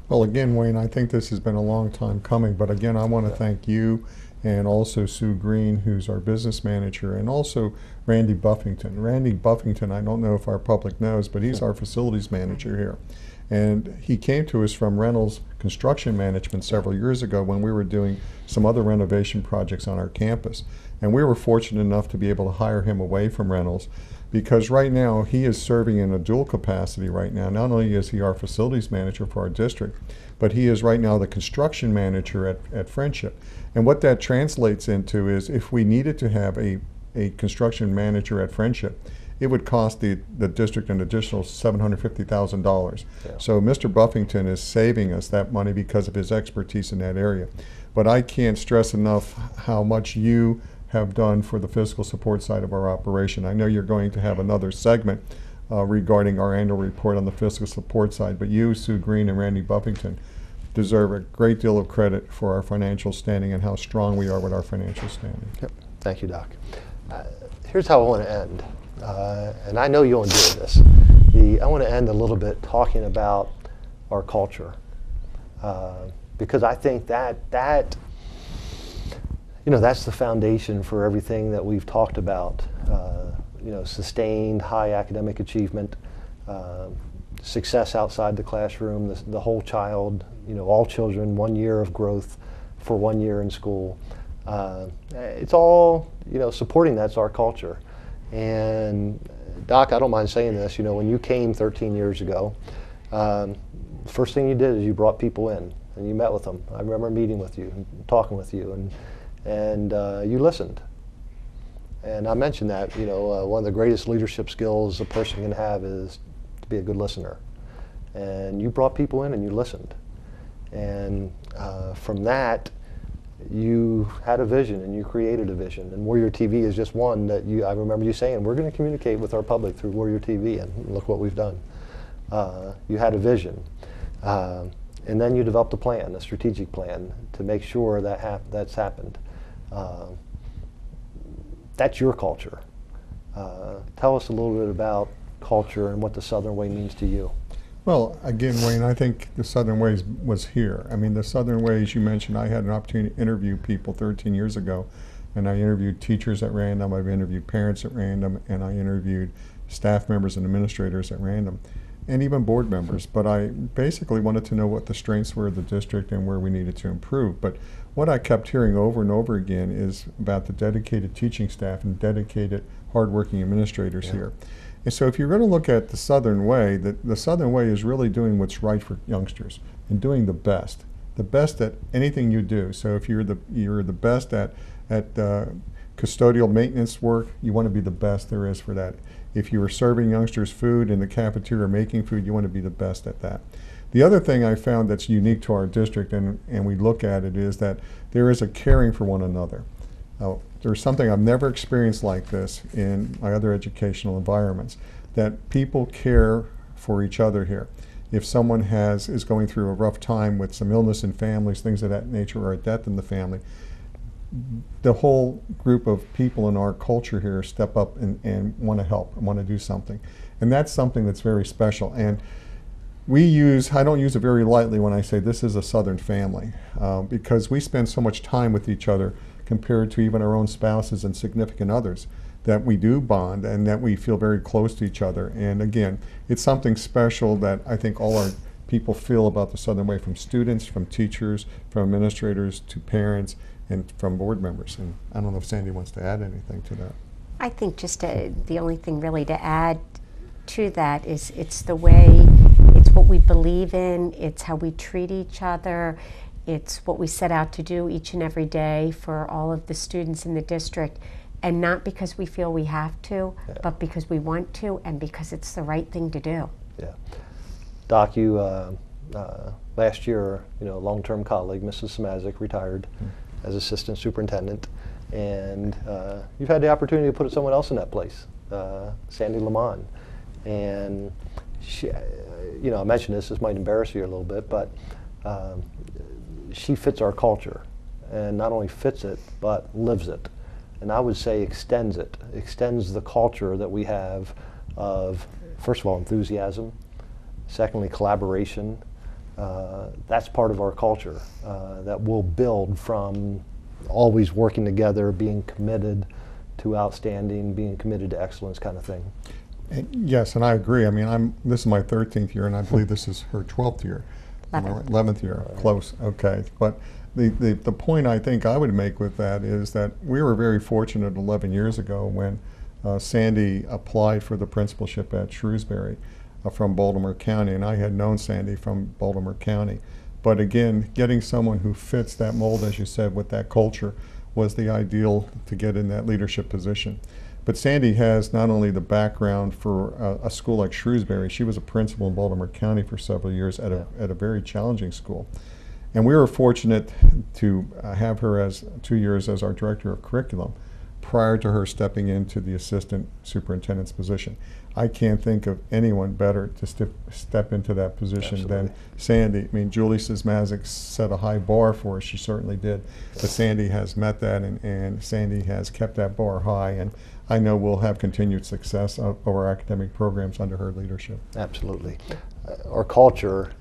Well, again, Wayne, I think this has been a long time coming, but again, I want to thank you and also Sue Green, who's our business manager, and also Randy Buffington. Randy Buffington, I don't know if our public knows, but he's our facilities manager here. And he came to us from Reynolds Construction Management several years ago when we were doing some other renovation projects on our campus. And we were fortunate enough to be able to hire him away from Reynolds, because right now he is serving in a dual capacity right now. Not only is he our facilities manager for our district, but he is right now the construction manager at Friendship. And what that translates into is if we needed to have a construction manager at Friendship, it would cost the district an additional $750,000. Yeah. So Mr. Buffington is saving us that money because of his expertise in that area. But I can't stress enough how much you have done for the fiscal support side of our operation. I know you're going to have another segment regarding our annual report on the fiscal support side, but you, Sue Green, and Randy Buffington deserve a great deal of credit for our financial standing and how strong we are with our financial standing. Yep. Thank you, Doc. Here's how I want to end, and I know you'll enjoy this. I want to end a little bit talking about our culture, because I think that that's the foundation for everything that we've talked about. Sustained high academic achievement, success outside the classroom, the whole child, all children, 1 year of growth for 1 year in school. It's all, supporting that's our culture. And Doc, I don't mind saying this, when you came 13 years ago, first thing you did is you brought people in and you met with them. I remember meeting with you and talking with you, and you listened. And I mentioned that, one of the greatest leadership skills a person can have is to be a good listener. And you brought people in and you listened. And from that, you had a vision and you created a vision. And Warrior TV is just one that I remember you saying, we're going to communicate with our public through Warrior TV, and look what we've done. You had a vision. And then you developed a plan, a strategic plan, to make sure that that's happened. That's your culture. Tell us a little bit about culture and what the Southern Way means to you. Well, again, Wayne, I think the Southern Way was here. I mean, the Southern Way, as you mentioned, I had an opportunity to interview people 13 years ago, and I interviewed teachers at random, I've interviewed parents at random, and I interviewed staff members and administrators at random, and even board members. But I basically wanted to know what the strengths were of the district and where we needed to improve. But what I kept hearing over and over again is about the dedicated teaching staff and dedicated, hardworking administrators here. And so if you're going to look at the Southern Way, the Southern Way is really doing what's right for youngsters and doing the best at anything you do. So if you're the best at custodial maintenance work, you want to be the best there is for that. If you are serving youngsters food in the cafeteria, making food, you want to be the best at that. The other thing I found that's unique to our district, and we look at it, is that there is a caring for one another. There's something I've never experienced like this in my other educational environments, that people care for each other here. If someone is going through a rough time with some illness in families, things of that nature, or a death in the family, the whole group of people in our culture here step up and want to help and want to do something. And that's something that's very special. And I don't use it very lightly when I say this is a Southern family, because we spend so much time with each other compared to even our own spouses and significant others, that we do bond and that we feel very close to each other. And again, it's something special that I think all our people feel about the Southern Way, from students, from teachers, from administrators, to parents, and from board members. And I don't know if Sandy wants to add anything to that. I think just the only thing really to add to that is it's the way, it's what we believe in, it's how we treat each other, it's what we set out to do each and every day for all of the students in the district, and not because we feel we have to, but because we want to and because it's the right thing to do. Yeah. Doc, you, last year, a long-term colleague, Mrs. Samazik, retired as assistant superintendent, and you've had the opportunity to put someone else in that place, Sandy Lamont. And she, I mentioned this might embarrass you a little bit, but she fits our culture, and not only fits it, but lives it. And I would say extends it, extends the culture that we have of, first of all, enthusiasm, secondly, collaboration. That's part of our culture that we'll build from always working together, being committed to outstanding, being committed to excellence kind of thing. Yes, and I agree. I mean, this is my 13th year, and I believe this is her 12th year. 11th year, close, okay. But the point I think I would make with that is that we were very fortunate 11 years ago when Sandy applied for the principalship at Shrewsbury from Baltimore County, and I had known Sandy from Baltimore County. But again, getting someone who fits that mold, as you said, with that culture was the ideal to get in that leadership position. But Sandy has not only the background for a school like Shrewsbury, she was a principal in Baltimore County for several years at a very challenging school. And we were fortunate to have her as 2 years as our director of curriculum prior to her stepping into the assistant superintendent's position. I can't think of anyone better to step into that position than Sandy. I mean, Julie Szymazik set a high bar for us, she certainly did, but Sandy has met that, and Sandy has kept that bar high, and I know we'll have continued success of our academic programs under her leadership. Absolutely. Our culture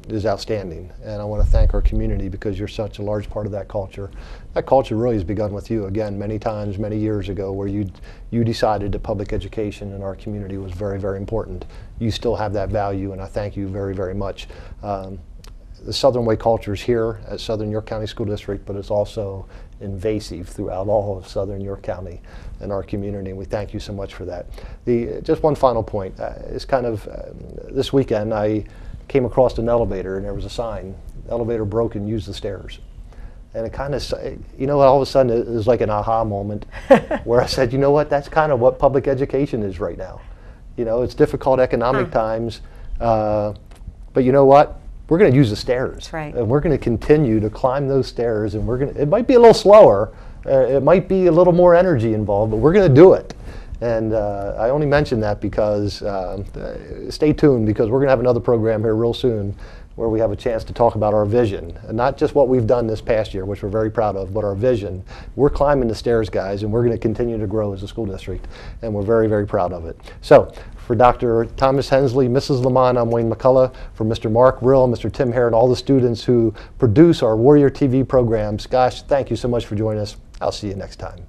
is outstanding, and I want to thank our community because you're such a large part of that culture. That culture really has begun with you, again, many times, many years ago, where you decided that public education in our community was very, very important. You still have that value, and I thank you very, very much. The Southern Way culture is here at Southern York County School District, but it's also invasive throughout all of Southern York County and our community, and we thank you so much for that. Just one final point. It's kind of, this weekend I came across an elevator and there was a sign, elevator broken, use the stairs. And it kind of, you know, all of a sudden it was like an aha moment where I said, you know what, that's kind of what public education is right now. You know, it's difficult economic times, but you know what? We're going to use the stairs. That's right. And we're going to continue to climb those stairs, and it might be a little slower, it might be a little more energy involved, but we're going to do it. And I only mention that because, stay tuned, because we're going to have another program here real soon where we have a chance to talk about our vision, and not just what we've done this past year, which we're very proud of, but our vision. We're climbing the stairs, guys, and we're going to continue to grow as a school district, and we're very, very proud of it. So, for Dr. Thomas Hensley, Mrs. Lamont, I'm Wayne McCullough. For Mr. Mark Rill, Mr. Tim Hare, and all the students who produce our Warrior TV programs, gosh, thank you so much for joining us. I'll see you next time.